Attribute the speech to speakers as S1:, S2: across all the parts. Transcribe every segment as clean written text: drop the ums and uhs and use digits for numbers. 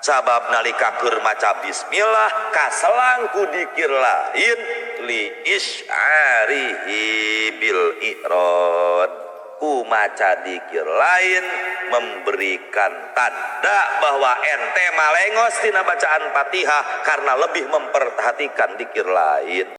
S1: sabab nalika keur maca bismillah kaselang ku dikir lain li isyarihi bil i'rad, ku maca dikir lain memberikan tanda bahwa ente malengos tina bacaan Fatihah karena lebih memperhatikan dikir lain.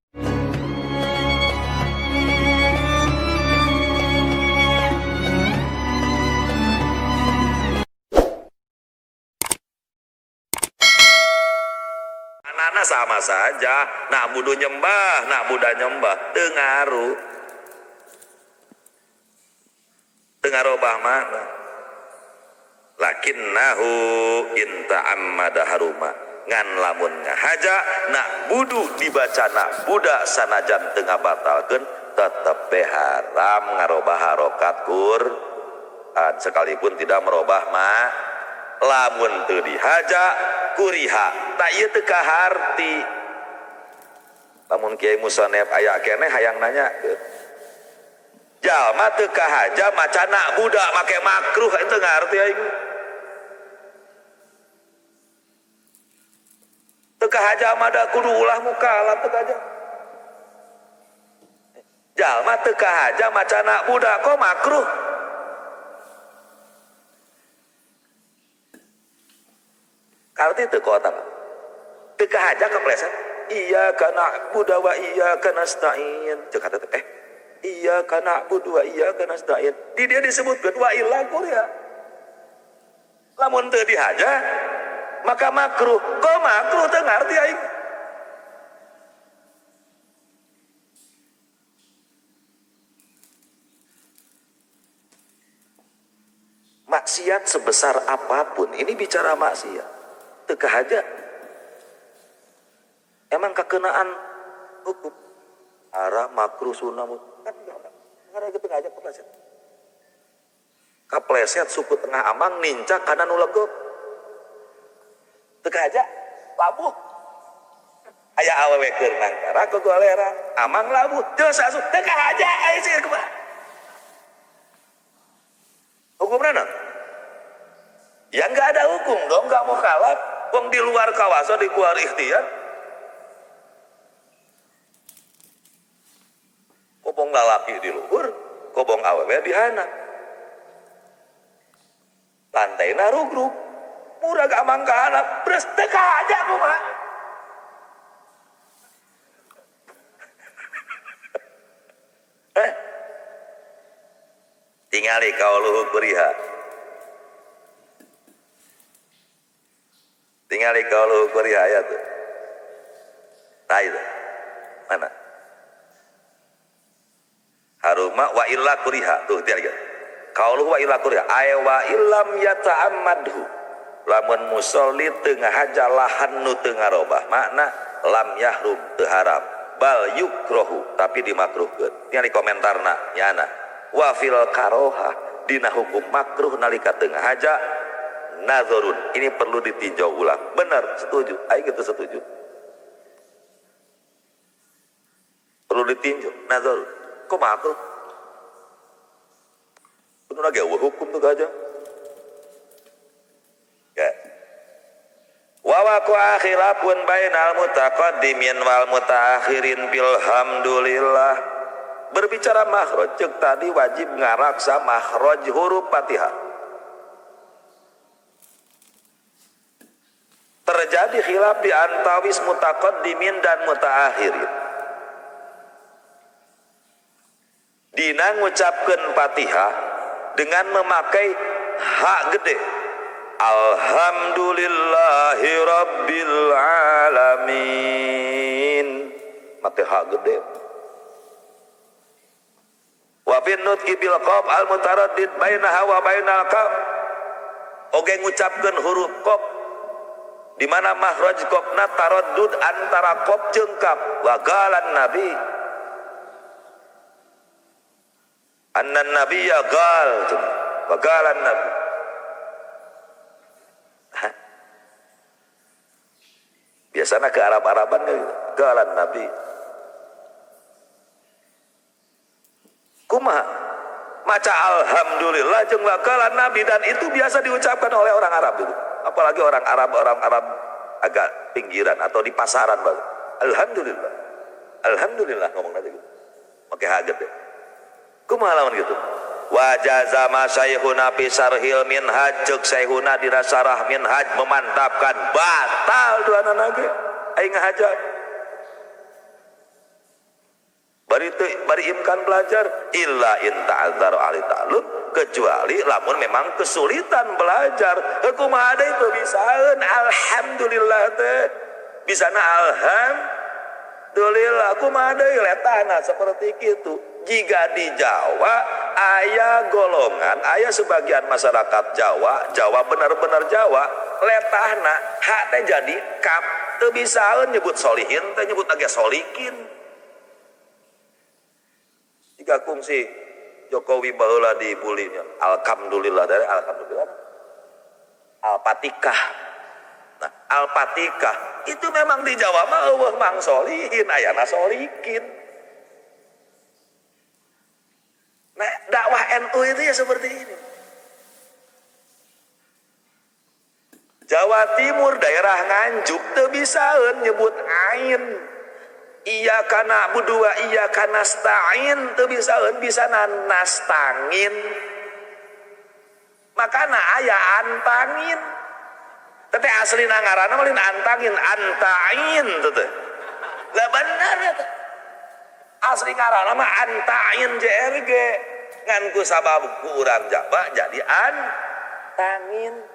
S1: Anana sama saja, nak budu nyembah, nak buda nyembah, dengarobah mana lakinnahu inta ammada haruma ngan lamun ngahaja nak budu dibaca nak budak sanajan tengah batalkeun tetep haram ngarobah harokat Quran sekalipun tidak merubah ma lamun teu dihaja kuriha tak ieu teu kaharti lamun Kiai Musanep aya keneh hayang nanyakeun jalma teu kahaja maca nak budak make makruh itu ngarti aing teu kahaja mada kudu ulah mukalaf teu kahaja jalma teu kahaja maca nak budak kok makruh karti teu kota teu kahaja kepleset iya kana budak wa iya kana nasta'in cek kata iya kana budu wa iya kana nasta'in di dia disebutkeun wa illa kuriha lamun teu dihaja maka makruh kok makruh teu ngarti aing maksiat sebesar apapun ini bicara maksiat teu kahaja emang kakenaan hukum arah makruh sunnah kan ngarana gitu aja kapleset suku tengah amang nincak kana nu legep teu kahaja labuh aya awewe keur nangkara ke golera amang labuh teu sasu teu kahaja aya sih kumaha hukumna naon ya enggak ada hukum dong enggak mukhalaf wong di luar kawasan di luar ikhtiar kobong lalaki di luhur, kobong awewe di hana. Lantai narugruk, murah gak mangka anak, beres teka aja kumah. Tingali kau luhur kuriha. Tingali kau luhur kuriha ya tuh. Nah itu, mana? Haruma wa illa kuriha tuh dia lihat qauluhu wa illa kuriha ay wa illam yata'ammadhu lamun musolli teu ngahaja lahan nu teu ngarobah makna lam yahrum teu haram bal yukrahu tapi dimakruhkeun nya di komentarna nyana wa fil karoha dina hukum makruh nalika teu ngahaja nazarun ini perlu ditinjau ulang benar setuju aing kitu setuju perlu ditinjau nazarun kok makruh? Bener lagi hukum tuh aja. Ya. Wa waqa khilafun bainal mutaqaddimin wal mutaakhirin bil hamdulillah. Berbicara makhraj cek tadi wajib ngaraksa makhraj huruf Fatihah. Terjadi khilaf di antawis mutaqaddimin dan mutaakhirin. Dina ngucapkeun Fatihah dengan memakai hak gede alhamdulillahi rabbil alamin make hak gede wa fin nutqi bil qaf al mutaraddid bainaha wa bainal qaf oge ngucapkeun huruf qaf di mana makhraj qafna taraddud antara qaf jeung kaf wa qalan nabi annan nabiyya gal bagalan nabi biasanya ke Arab-Araban gitu galan nabi kumaha maca alhamdulillah jeung wakalan Nabi, dan itu biasa diucapkan oleh orang Arab itu. Apalagi orang Arab agak pinggiran atau di pasaran banget. Alhamdulillah. Alhamdulillah ngomong nanti gitu. Pakai haget deh. Kumaha lamun gitu. Wa jazama sayhuna fi sarhil minhaj, jeung sayhuna dina sarah minhaj memantapkan batal duana nage aing ngahajat. Bari imkan belajar illa in ta'adzar ali ta'allum, kecuali lamun memang kesulitan belajar. Kumaha deui itu bisaeun alhamdulillah teh. Bisana alhamdulillah kumaha deui letana seperti kitu. Jika di Jawa aya golongan, aya sebagian masyarakat Jawa benar-benar Jawa, letahna hak teh jadi kap, teu bisaeun nyebut solihin teh nyebut age solikin. Jika kungsi Jokowi baheula dibulinya alhamdulillah dari alhamdulillah al-patikah. Nah, al-patikah itu memang di Jawa mah eueuh mang solihin ayana solikin. Nah, dakwah NU itu ya seperti ini. Jawa Timur daerah Nganjuk teu bisaeun nyebut ain. Iyyaka na'budu wa iyyaka nasta'in teu bisaeun bisana nastangin. Makana aya antangin. Tete aslina ngaranna mah antangin, antain teh. Lah bener eta. Asli ngaranna mah antain JRG. Ngan ku sabab ku urang Jawa jadi antangin.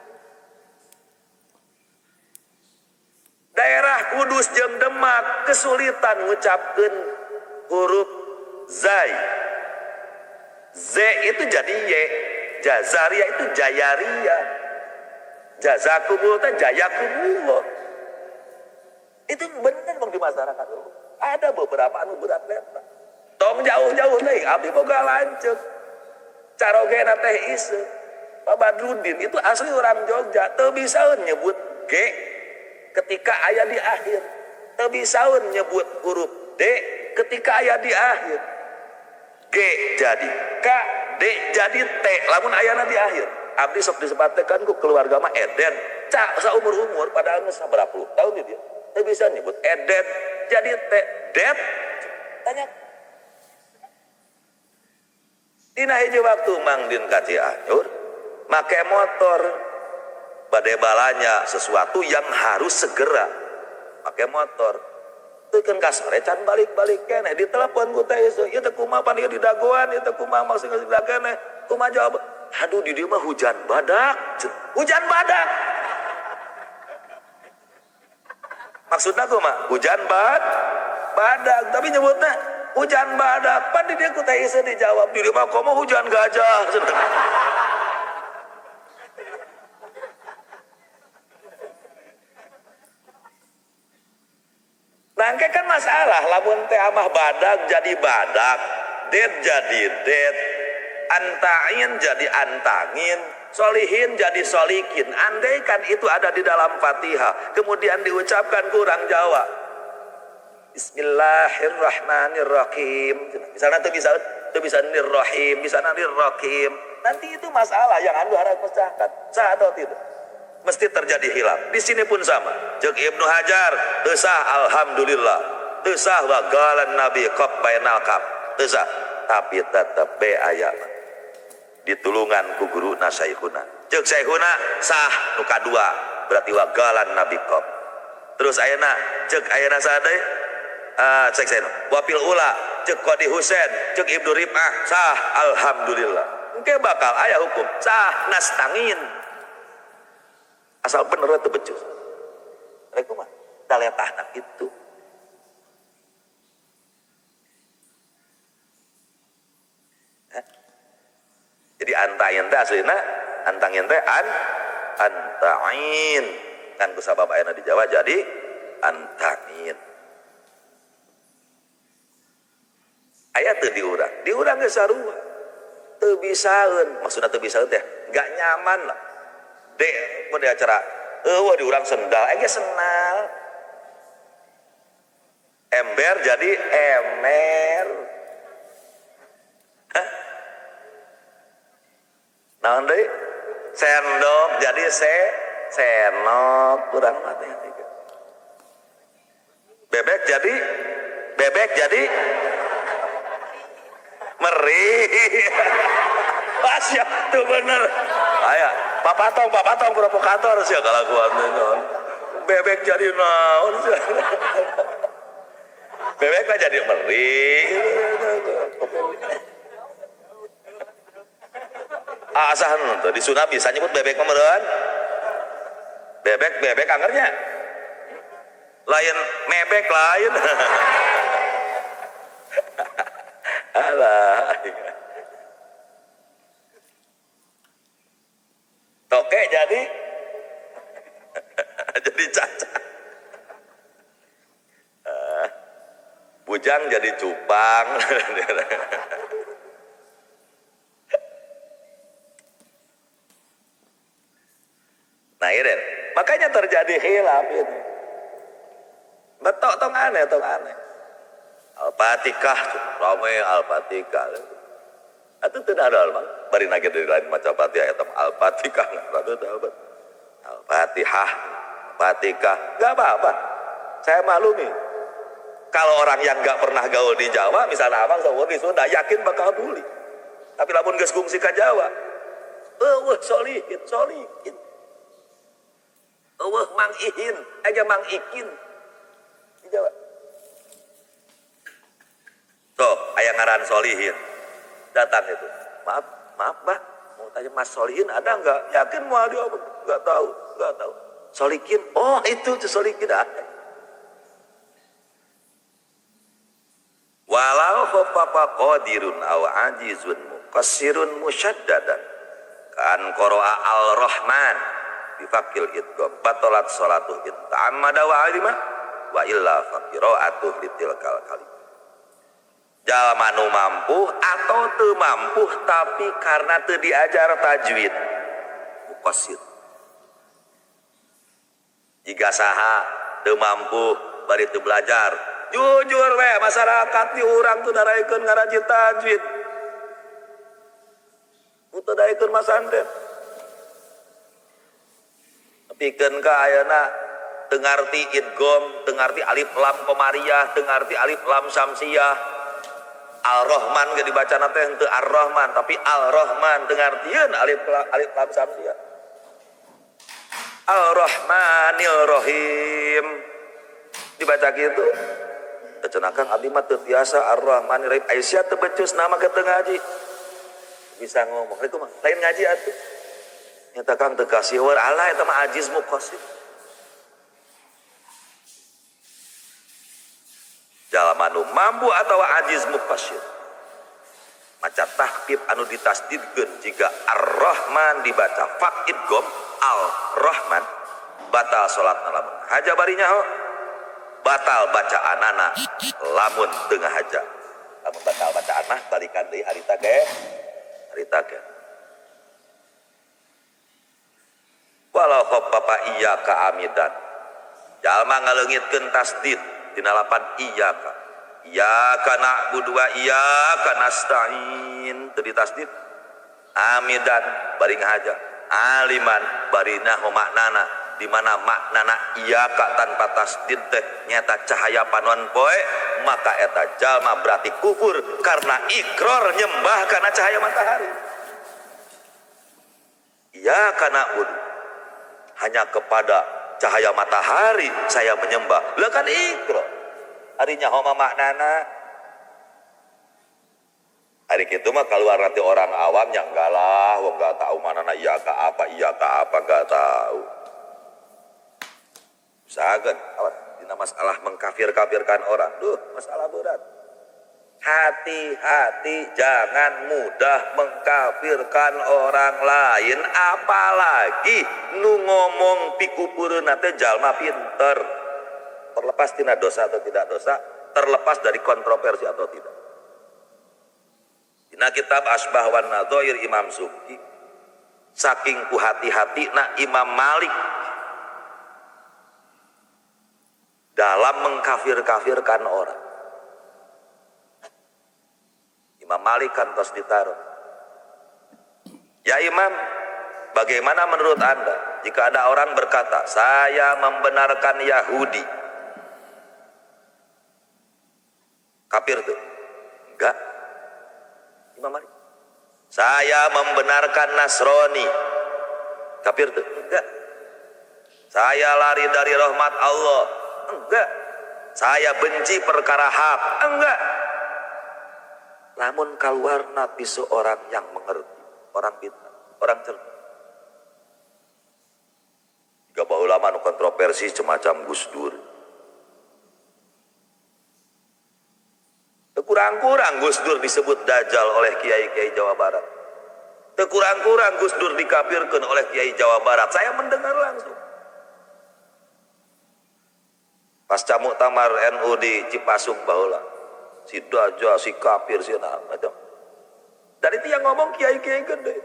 S1: Daerah Kudus jeung Demak kesulitan ngucapkeun huruf zai. Z itu jadi Y. Jazaria itu jayaria. Jazakumullah teh jayakumullah. Itu bener bang di masyarakat. Ada beberapa anu berat leta. Tong jauh-jauh teh abdi boga lanceuk. Carogena teh iseu. Pak Badrudin itu asli orang Jogja, teu bisaeun nyebut G ketika aya di akhir. Teu bisaeun nyebut huruf D ketika aya di akhir. G jadi K, D jadi T lamun ayana di akhir. Abdi sok disebatekan ku keluarga mah Eden. Cak saumur-umur padahal geus saberapa puluh tahun dia. Teu bisa nyebut Eden jadi T, Det. Tanya. Dina hiji waktu Mang Din ka Cianjur make motor bade balanya sesuatu yang harus segera. Make motor. Teu keun ka sore can balik-balik keneh ditelepon ku teh ieu teh kumaha pan ieu di dagoan ieu teh kumaha maksud di dagoan kumaha jawab. Aduh di dieu mah hujan badak. Hujan badak. Maksudna kumaha? Hujan badak tapi nyebutna hujan badak. Pan di dieu ku teh ieu dijawab di dieu mah komo hujan gajah. Nangke kan masalah lamun teh amah badak jadi badak, det jadi det, antain jadi antangin, solihin jadi solikin. Andai kan itu ada di dalam Fatihah, kemudian diucapkan kurang Jawa. Bismillahirrahmanirrahim. Misalnya tuh bisa nirrahim, bisa nirrahim. Nanti itu masalah yang anda harus pecahkan. Sah atau tidak? Mesti terjadi hilaf. Di sini pun sama. Jeung Ibnu Hajar, teu sah alhamdulillah. Teu sah wa qalan nabi qab bainal kaf. Teu sah, tapi tetep be aya ditulungan ku guruna saykhuna. Jeung saykhuna sah nu kadua, berarti wa qalan nabi qab. Terus ayeuna ceuk ayeuna sadeu cek sayna. Wafil ula ceuk Qadi Husain, ceuk Ibnu Rif'ah sah alhamdulillah. Engke bakal aya hukum sah nastangin. Asal bener itu becus. Mereka mah daletahna itu. Jadi antain teh aslina antangin teh antain. Kan kusabab ayeuna di Jawa jadi antangin. Aya teu diurang geus sarua. Teu bisaeun, maksudna teu bisaeun teh enggak nyaman lah. Dek, mau di acara, di urang sendal, senal. Ember jadi emer. Hah? deui sendok jadi senok kurang mati. Bebek jadi meri. Siap tuh bener. Aya papatong provokator sih kalakuan naon. Bebek jadi naon sih. Bebek mah jadi meri. Asahan tuh di Sunda bisa nyebut bebek mah meureun. Bebek angernya. Lain mebek lain. Alah. Toke jadi caca. Bujang jadi cupang. Nah ini makanya terjadi hilaf itu. Betok tong aneh. Al-Fatihah, ramai Al-Fatihah. Itu tidak ada alma. Bari nage dari lain macam Fatihah eta Al-Fatihah. Al-Fatihah, Fatihah, enggak apa-apa. Saya maklumi. Kalau orang yang enggak pernah gaul di Jawa, misalnya abang sama di Sunda, yakin bakal bully. Tapi lamun geus kungsi ka Jawa, solihin. Mang Ihin, aja Mang Ikin. Di Jawa. Tuh, aya ngaran solihin. Datang itu. Maaf, Mbak. Mau tanya Mas Solihin ada enggak? Yakin mau dia apa? Enggak tahu. Solikin. Oh, itu Solikin ada. Walau khaffafa qadirun aw ajizun muqassirun musyaddadan kan qara'a al-rahman bifakil idgham batalat salatu in ta'ammada wa alima wa illa faqira'atu litilkal kalim. Jalma nu mampu atau teu mampu tapi karena teu diajar tajwid muqassir. Jika saha teu mampu bari teu belajar, jujur we masyarakat di urang teu daraekeun ngaraji tajwid. Teu daraekeun masanden. Pikeun ka ayeuna teu ngarti idgham, teu ngarti alif lam qamariyah, teu ngarti alif lam syamsiyah. Al-Rahman gak dibaca nanti yang itu Ar-Rahman tapi Al-Rahman dengartian alif lam samsiyah. Al-Rahmanil Rahim dibaca gitu. Kecenakang abdi mah teu tiasa Ar-Rahmanir Rahim. Aisyah teu becus nama ke teu ngaji. Bisa ngomong itu mah lain ngaji atuh. Nyata kang teu kasih war Allah eta mah ajiz muqasid. Jalma nu mampu atau ajiz muqasid. Maca tahqiq anu ditasdidkeun jika Ar-Rahman dibaca faq idgham Al-Rahman batal salatna lamun haja barinya batal bacaanana lamun teu ngahaja. Lamun batal bacaanna balikan deui harita ge. Walau khaffafa iyyaka amidan. Jalma ngaleungitkeun tasdid dina lapan iyyaka na'budu wa iyyaka nasta'in teu ditasdid amidan bari ngahaja aliman bari nahu maknana di mana maknana iyyaka tanpa tasdid teh nyata cahaya panon poe maka eta jalma berarti kufur karena ikrar nyembah kana cahaya matahari. Iyyaka na'budu hanya kepada cahaya matahari saya menyembah. Lah kan ikrar. Harinya homa maknana. Hari kitu mah keluar nanti orang awam yang enggak lah, wong enggak tahu manana iya ka apa enggak tahu. Usahakeun awas dina masalah mengkafir-kafirkan orang. Duh, masalah berat. Hati-hati jangan mudah mengkafirkan orang lain apalagi nu ngomong pikupureuna teh jalma pinter. Terlepas tina dosa atau tidak dosa, terlepas dari kontroversi atau tidak. Dina kitab Asbah wan Nadhair Imam Subki saking ku hati-hatina Imam Malik dalam mengkafir-kafirkan orang. Imam Malik kantos ditaruh Ya Imam, bagaimana menurut Anda jika ada orang berkata, saya membenarkan Yahudi? Kafir tuh? Enggak. Imam Malik. Saya membenarkan Nasrani. Kafir tuh? Enggak. Saya lari dari rahmat Allah. Enggak. Saya benci perkara hak. Enggak. Namun keluar nabi seorang yang mengerti, orang pintar, orang cerdas. Jika ulama kontroversi semacam Gus Dur. Kurang-kurang Gus Dur disebut dajjal oleh kiai-kiai Jawa Barat. Kurang-kurang Gus Dur dikafirkan oleh kiai Jawa Barat. Saya mendengar langsung. Pasca muktamar NU di Cipasung baheula. Si dajjal, si kafir, si macam. Dan itu yang ngomong kiai-kiai gede.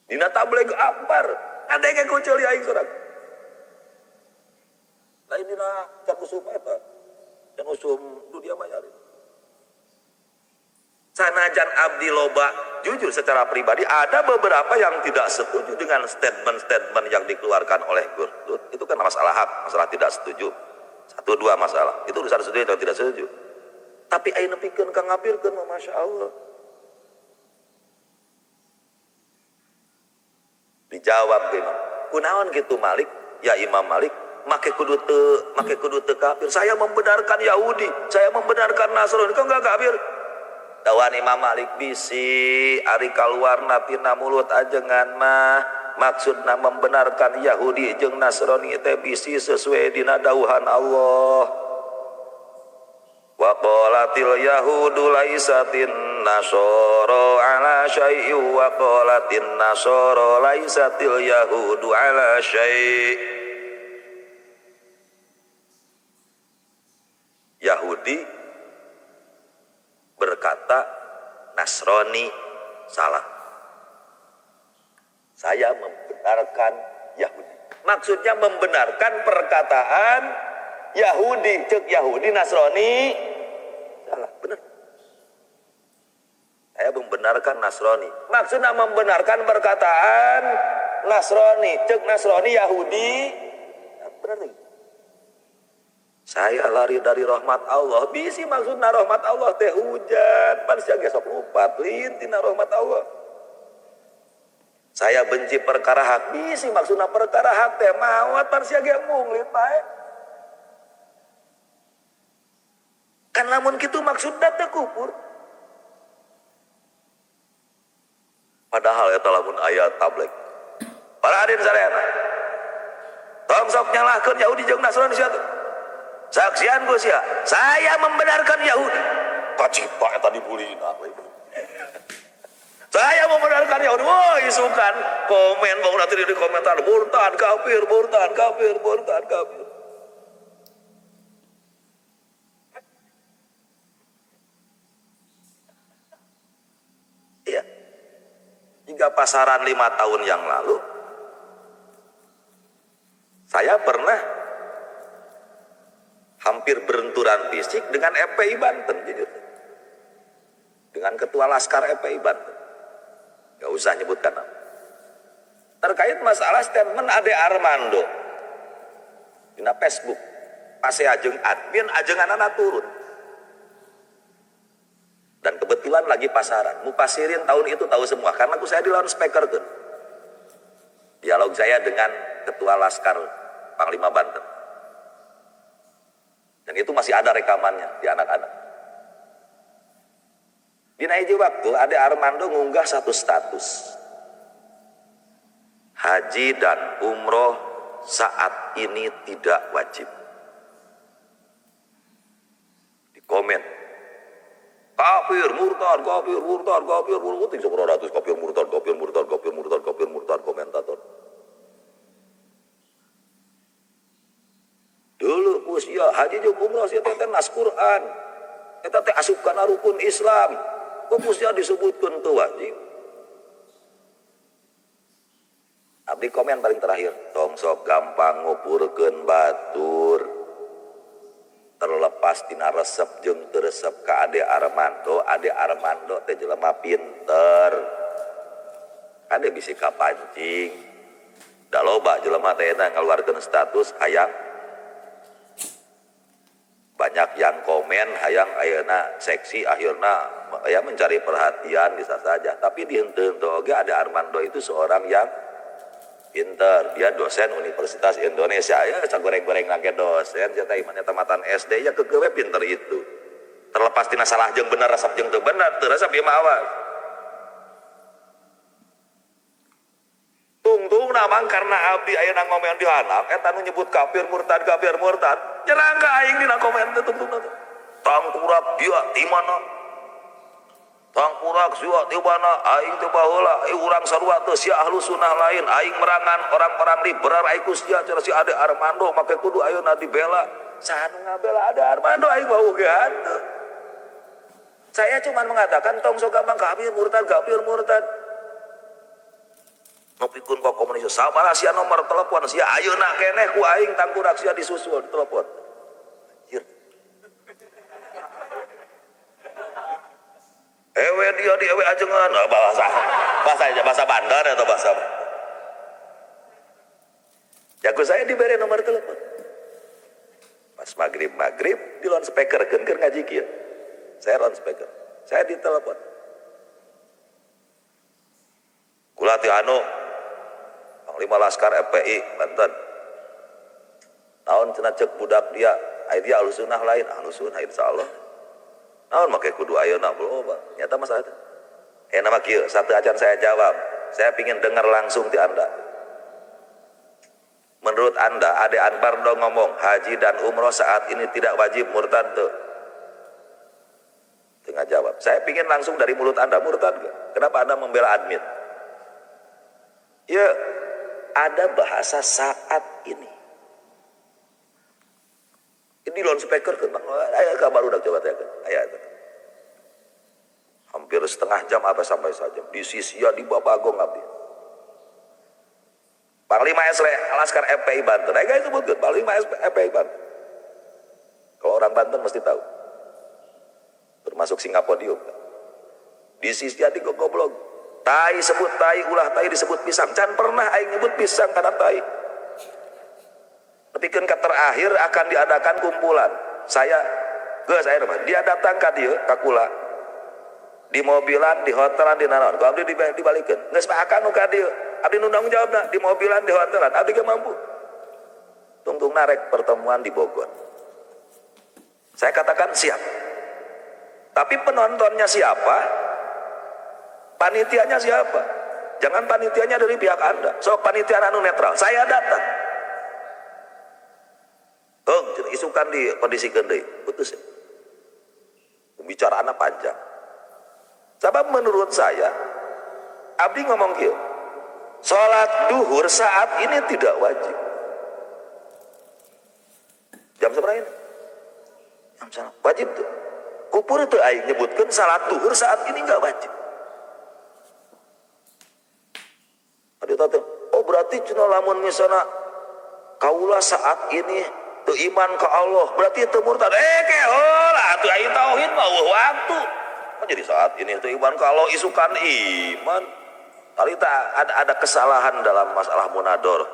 S1: Dina tabligh akbar, ada yang kucel aing sorak. Lain dina can usum eta. Can usum dunia maya. Sanajan abdi loba, jujur secara pribadi ada beberapa yang tidak setuju dengan statement-statement yang dikeluarkan oleh Gus Dur. Itu kan masalah hak, masalah tidak setuju. Satu dua masalah. Itu urusan setuju atau tidak setuju. Tapi ayeuna pikeun ka ngapirkeun, masya Allah. Dijawab ke Imam, kunaon gitu Malik? Ya Imam Malik, make kudu teu kafir. Saya membenarkan Yahudi, saya membenarkan Nasrani. Kau enggak kafir? Dawan Imam Malik bisi ari kaluarna tina mulut ajengan mah maksudna membenarkan Yahudi jeung Nasrani teh bisi sesuai dina dauhan Allah. Wa qalatil yahudu laisatin nasara ala syai'in wa qalatin nasara laisatil yahudu ala syai'. Yahudi berkata Nasrani salah. Saya membenarkan Yahudi. Maksudnya membenarkan perkataan Yahudi, cek Yahudi Nasrani salah, benar. Saya membenarkan Nasrani. Maksudnya membenarkan perkataan Nasrani, cek Nasrani Yahudi, benar nih. Saya lari dari rahmat Allah. Bisi maksudna rahmat Allah teh hujan. Manusia gesok lupa tina rahmat Allah. Saya benci perkara hak. Bisi maksudna perkara hak teh maot manusia ge munglit bae. Kan lamun kitu maksudna teh kufur. Padahal eta lamun aya tabligh. Para hadirin sarayana. Tong sok nyalahkeun Yahudi jeung Nasrani sia teh. Saksian Gus ya, saya membenarkan Yahudi. Kacipa eta dibulina. Saya membenarkan Yahudi. Wah, isukan komen bang nanti di komentar murtad kafir, murtad kafir, murtad kafir. Iya. Hingga pasaran 5 tahun yang lalu, saya pernah hampir berenturan fisik dengan FPI Banten, jujur. Dengan ketua Laskar FPI Banten. Gak usah nyebutkan nama. Terkait masalah statement Ade Armando di Facebook. Pase ajeng admin, ajenganana turun. Dan kebetulan lagi pasaran. Mupasirin tahun itu tahu semua. Karena saya di loudspeaker tuh. Dialog saya dengan ketua Laskar Panglima Banten. Dan itu masih ada rekamannya di anak-anak. Di naiji waktu Ade Armando ngunggah satu status. Haji dan umroh saat ini tidak wajib. Di komen. Kafir, murtad, kafir, murtad, kafir, murtad. 100 kafir, murtad, kafir, murtad, kafir, murtad, kafir, murtad, komentator. Dulu usia haji jeung umrah sia teh nas Quran. Eta teh asup kana rukun Islam. Kok usia disebutkeun teu wajib? Abdi komen paling terakhir, tong sok gampang ngupurkeun batur. Terlepas terlepas tina resep jeung teu resep ka Ade Armando. Ade Armando teh jelema pinter, Ade bisi kapancing. Da loba jelema teh eta ngaluarkeun status hayang banyak yang komen, hayang ayeuna seksi, akhirna ya mencari perhatian bisa saja. Tapi di henteu oge Ade Armando itu seorang yang pinter, dia dosen Universitas Indonesia, ya sagoreng-goreng lagi dosen, jata imannya tamatan SD, ya kegewe pinter itu. Terlepas tina salah jeung bener, resep jeung teu bener, teu resep ieu mah awas. Tungtung namang karena abdi ayeuna ngomen di handap, eta nu nyebut kafir murtad, nyerang ka aing dina komen teh tungtung teh. Tangkurak dia di mana? Tangkurak sia di mana? Aing teu baheula, urang sarua teu sia ahlu sunnah lain, aing merangan orang-orang liberal aing ku sia cara si Ade Armando make kudu ayeuna dibela. Saha nu ngabela Ade Armando aing mah oge hanteu. Saya cuma mengatakan tong sok gampang kafir murtad. Nopikeun ka komunis sabaraha sia nomor telepon sia ayeuna keneh ku aing tangkurak sia disusul di telepon. Anjir. Ewe dia di ewe ajengan bahasa bandar atau bahasa jago saya diberi nomor telepon pas maghrib di loun speaker keur ngaji kieu saya loun speaker saya ditelepon kula teh anu Panglima Laskar FPI Banten naon cenah cek budak dia aya dia Ahlussunnah lain Ahlussunnah insyaallah naon make kudu ayeuna loba nyata masalah teh nama kieu satu acan saya jawab saya pingin dengar langsung di Anda. Menurut Anda Ade Armando ngomong haji dan umroh saat ini tidak wajib murtad tuh tengah jawab saya pingin langsung dari mulut Anda murtad gak? Kenapa Anda membela admin ya ada bahasa saat ini di loun speaker kan bang, ayo kabar udah coba tanya ayo hampir setengah jam apa sampai sejam di sisia di Babagong abdi Panglima Laskar FPI Banten ayo guys sebutkan Panglima FPI Banten kalau orang Banten mesti tahu termasuk Singapodium di sisia di goblok tai sebut tai ulah tai disebut pisang can pernah aing nyebut pisang karena tai ketika terakhir akan diadakan kumpulan saya dia datang ke dia kakula di mobilan di hotelan di nanon ku abdi dibalikin geus akan nu ka dieu abdi nu tanggung jawabna di mobilan di hotelan abdi ge mampu tungtung narek pertemuan di Bogor saya katakan siap tapi penontonnya siapa panitianya siapa jangan panitianya dari pihak Anda sok panitia anu netral saya datang isukan di kondisi gendai putus ya pembicaraannya panjang sebab menurut saya abdi ngomong kieu sholat duhur saat ini tidak wajib jam seberapa ini jam sana wajib tuh kupur itu aing nyebutkan salat duhur saat ini nggak wajib ada tahu oh berarti cina lamun misalnya kaulah saat ini tu iman ke Allah berarti itu murtad keolah tu aing tauhid mah waktu jadi saat ini itu iman ke Allah isukan iman kali ada kesalahan dalam masalah munador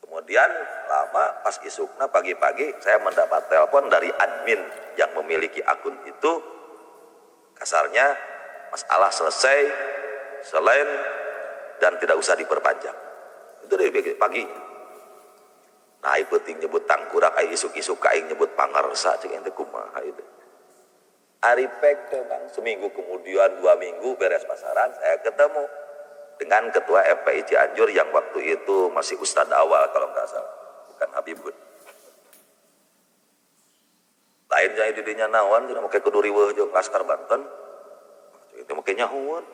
S1: kemudian lama pas isukna pagi-pagi saya mendapat telepon dari admin yang memiliki akun itu kasarnya masalah selesai selain dan tidak usah diperpanjang itu dari pagi nah aing penting nyebut tangkurak aing isuk-isuk aing nyebut pangarsa cing ente kumaha itu ari pek teh Bang seminggu kemudian 2 minggu beres pasaran saya ketemu dengan ketua FPI Cianjur yang waktu itu masih Ustad awal kalau nggak salah bukan Habibun lain jadi didinya naon cenah make kudu riweuh jeung Laskar Banten itu make nyahuan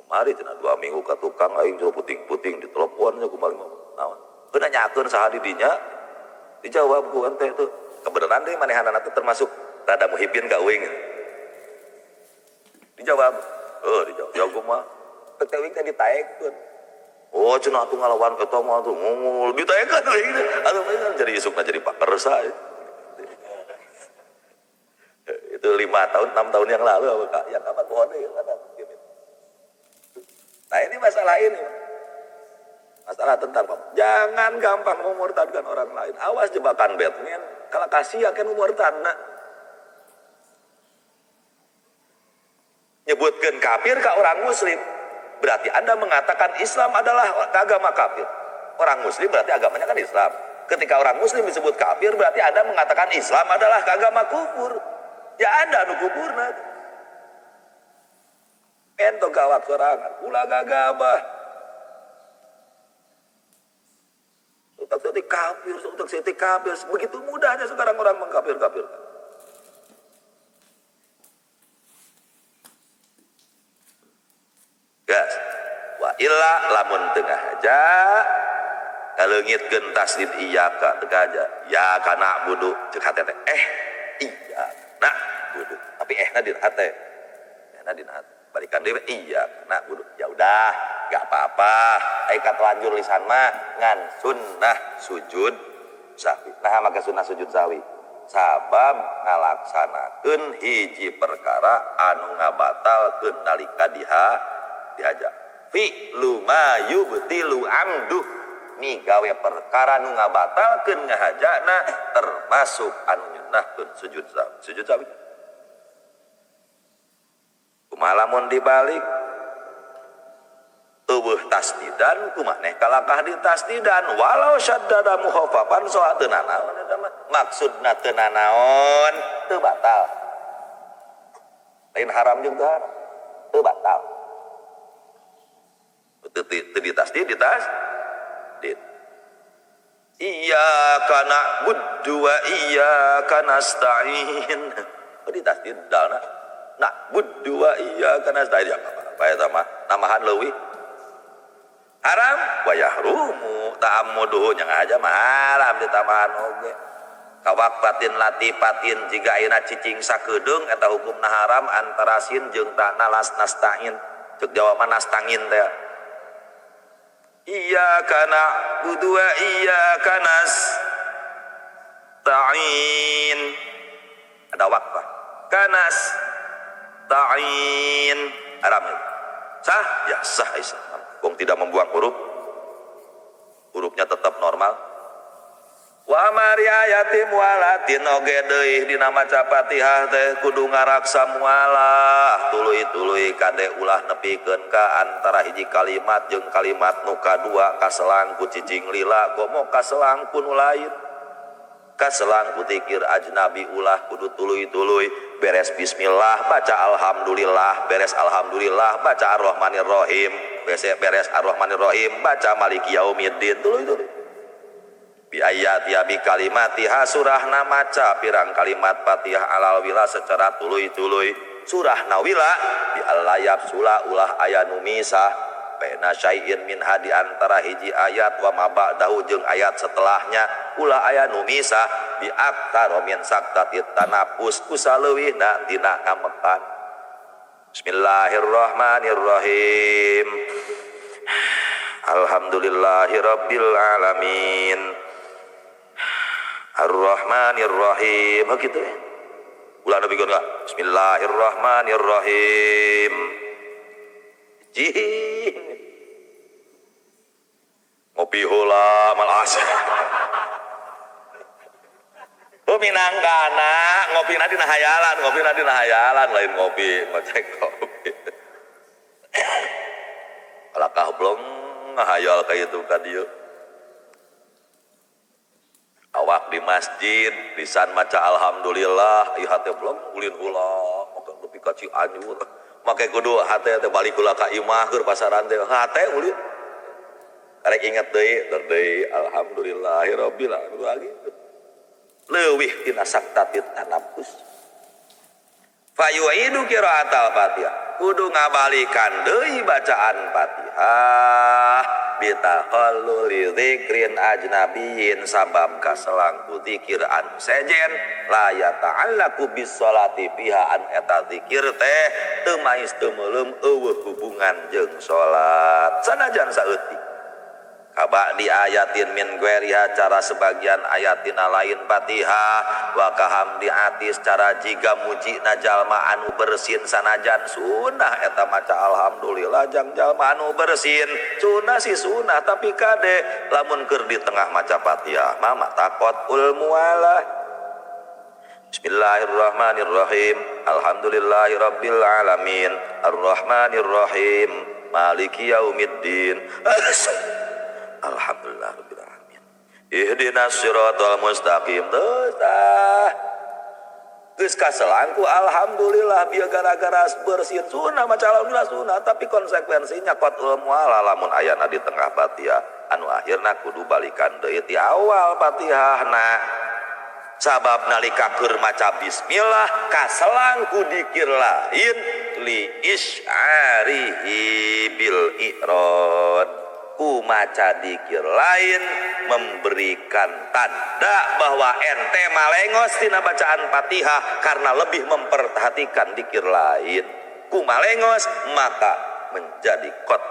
S1: amari cenah 2 minggu ka tukang aing jero puting-puting diteleponnya kumaha naon kena nyatun saha didinya dijawab ku ente itu kebenaran deh manehanana itu termasuk rada muhibin gawing dijawab dijawab mah teh wing teh ditaekkeun Oh cenah tuh ngalawan eta mah tuh ngungul bitaekeun we gitu. Atuh kan jadi isukna jadi pakar sae. Itu 5 tahun 6 tahun yang lalu apa yang kapan pohon deui kata. Nah ini masalah ini. Masalah tentang jangan gampang memurtadkan orang lain. Awas jebakan Batman. Kalau kasih akan murtadna. Nyebutkan kafir ke orang muslim. Berarti Anda mengatakan Islam adalah agama kafir. Orang muslim berarti agamanya kan Islam. Ketika orang muslim disebut kafir berarti Anda mengatakan Islam adalah agama kufur. Ya Anda anu kufurna. Ento gawat sorangan. Ulah gagabah. Untuk seti kafir, untuk seti kafir. Begitu mudahnya sekarang orang mengkafir-kafirkan. Gas. Wa illa lamun tengah aja. Kaleungitkeun tasdid iyyaka teu aja. Ya kana budu ceuk hate teh. Iya. Nah, budu. Tapi na dina hate. Na dina hate. Balikan dewe iya kana budu. Ya udah, enggak apa-apa. Ai katelanjur lisan mah ngan sunnah sujud sahwi. Nah, maka sunnah sujud sahwi. Sabab ngalaksanakeun hiji perkara anu ngabatalkeun nalika dihaja. Fi luma yubtilu amduh migawe perkara nu ngabatalkeun ngahajana termasuk anu nyunahkeun sujud sahwi. Sujud sahwi. Kumaha lamun dibalik eueuh tasdidan kumaneh kalakah di tasdidan walau syaddada mukhafafan soal teu nanaon eta mah maksudna teu nanaon teu batal. Lain haram jeung teu haram. Teu batal. Teu ditasdid ditasdid. Iyyaka na'budu wa iyyaka nasta'in. Ditasdid dalna. Na'budu wa iyyaka nasta'in. Apa eta mah namahan leuwih. Haram wa yahrumu ta'ammuduhu nya aja mah haram ditamahan oge. Kawakbatin latifatin jiga ayeuna cicing sakedeung eta hukumna haram antara sin jeung nalas nasta'in. Ceuk jawaban nasta'in teh. Iyyaka na'budu wa iyyaka nasta'in. Ada wakfah. Kanas ta'in haram. Sah? Ya sah Islam. Wong tidak membuang hurufnya tetap normal. Wa maria yatim walatin oge deui dina maca Fatihah teh kudu ngaraksa mualah tuluy-tuluy kade ulah nepikeun ka antara hiji kalimat jeung kalimat nu kadua kaselang ku cicing lila gomo kaselang ku nu lain. Kaselang ku zikir ajnabi ulah kudu tuluy-tuluy beres bismillah baca alhamdulillah beres alhamdulillah baca arrahmanir rahim beres arrahmanir-rahim baca maliki yaumiddin tuluy-tuluy bi ayati abi kalimatiha surahna maca pirang kalimat Fatihah alal wila secara tuluy-tuluy surahna wila bi allayab sula ulah aya nu misah baina syai'in min hadi antara hiji ayat wa ma ba'dahu jeung ayat setelahnya ulah aya nu misah bi aktar min saktatit tanafus kusaleuwihna tina ngamekan. Bismillahirrahmanirrahim. Alhamdulillahirabbil alamin. Ar-Rahmanir-Rahim. Oh gitu ya. Ulah nabi enggak? Bismillahirrahmanirrahim. Jih. Ngopi heula malas. Oh minangkana ngopina dina hayalan lain ngopi ngecek kopi. Kalakah belum ngahayal ka itu ka dieu. Awak di masjid lisan maca alhamdulillah ieu hate belum ulin heula maka nepi ka Cianjur. Make kudu hate teh balik heula ka imah keur pasaran teh hate ulin. Karek inget deui alhamdulillahirabbil alamin. Leuwih tina saktatit tanafus. Fayu'idu qiraatal Fatihah. Kudu ngabalikan deui bacaan Fatihah bitahalluli dzikrin ajnabiyyin sabab kaselang ku zikir anu sejen la yata'allaqu bis sholati fiha an eta zikir teh teu mais teu meulem eueuh hubungan jeung salat sanajan saeutik. Kaba di ayatin min gueriha cara sebagian ayatina lain Fatihah wa kaham di atis cara jiga muji na jalma anu bersin sanajan sunah eta maca alhamdulillah jang jalma anu bersin sunah si sunah tapi kade lamun keur di tengah maca Fatihah mama takot mualah. Bismillahirrahmanirrahim. Alhamdulillahirabbil alamin arrahmanirrahim maliki yaumiddin. Alhamdulillah rabbil alamin. Ihdinas siratal mustaqim. Geus kaselangku alhamdulillah bieu gara-gara bersin sunah maca alhamdulillah sunah tapi konsekuensinya qatul muala lamun ayana di tengah Fatihah anu akhirna kudu balikan deui ti awal Fatihahna. Sabab nalika keur maca bismillah kaselangku dikir lain li isyarihi bil i'rad. Maca dikir lain memberikan tanda bahwa ente malengos tina bacaan Fatihah karena lebih memperhatikan dikir lain. Ku malengos maka menjadi qat